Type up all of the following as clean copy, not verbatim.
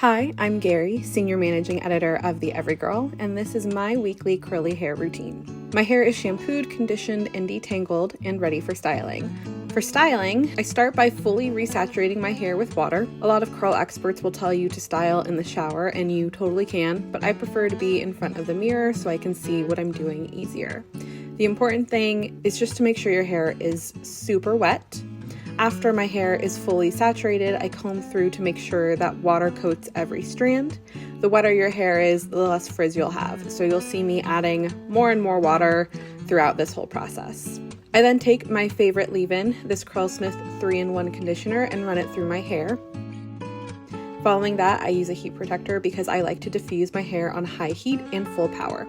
Hi, I'm Garri, Senior Managing Editor of the Everygirl, and this is my weekly curly hair routine. My hair is shampooed, conditioned, and detangled and ready for styling. For styling, I start by fully resaturating my hair with water. A lot of curl experts will tell you to style in the shower, and you totally can, but I prefer to be in front of the mirror so I can see what I'm doing easier. The important thing is just to make sure your hair is super wet. After my hair is fully saturated, I comb through to make sure that water coats every strand. The wetter your hair is, the less frizz you'll have, so you'll see me adding more and more water throughout this whole process. I then take my favorite leave-in, this Curlsmith 3-in-1 conditioner, and run it through my hair. Following that, I use a heat protector because I like to diffuse my hair on high heat and full power.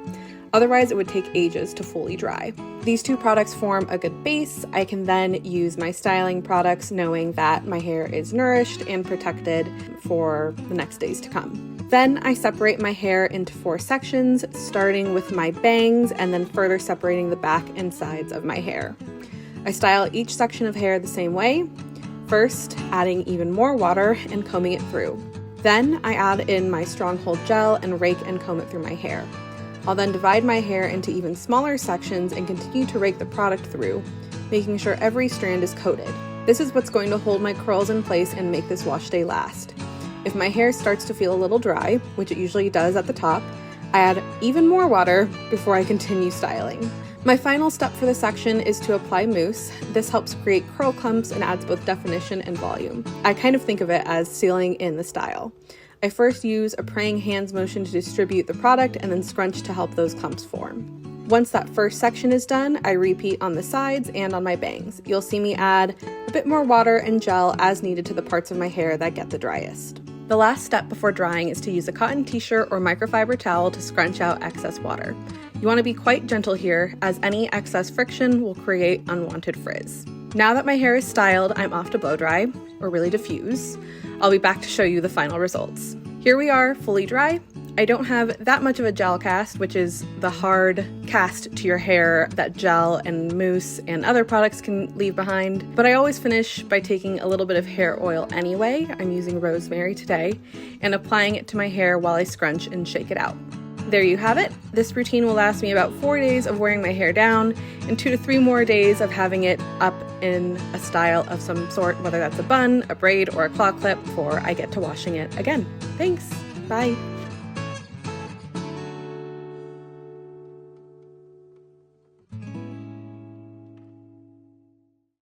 Otherwise, it would take ages to fully dry. These two products form a good base. I can then use my styling products knowing that my hair is nourished and protected for the next days to come. Then I separate my hair into 4 sections, starting with my bangs and then further separating the back and sides of my hair. I style each section of hair the same way, first adding even more water and combing it through. Then I add in my Stronghold gel and rake and comb it through my hair. I'll then divide my hair into even smaller sections and continue to rake the product through, making sure every strand is coated. This is what's going to hold my curls in place and make this wash day last. If my hair starts to feel a little dry, which it usually does at the top, I add even more water before I continue styling. My final step for the section is to apply mousse. This helps create curl clumps and adds both definition and volume. I kind of think of it as sealing in the style. I first use a praying hands motion to distribute the product and then scrunch to help those clumps form. Once that first section is done, I repeat on the sides and on my bangs. You'll see me add a bit more water and gel as needed to the parts of my hair that get the driest. The last step before drying is to use a cotton t-shirt or microfiber towel to scrunch out excess water. You want to be quite gentle here, as any excess friction will create unwanted frizz. Now that my hair is styled, I'm off to blow dry, or really diffuse. I'll be back to show you the final results. Here we are, fully dry. I don't have that much of a gel cast, which is the hard cast to your hair that gel and mousse and other products can leave behind, but I always finish by taking a little bit of hair oil anyway. I'm using rosemary today, and applying it to my hair while I scrunch and shake it out. There you have it. This routine will last me about 4 days of wearing my hair down and 2 to 3 more days of having it up in a style of some sort, whether that's a bun, a braid, or a claw clip, before I get to washing it again. Thanks. Bye.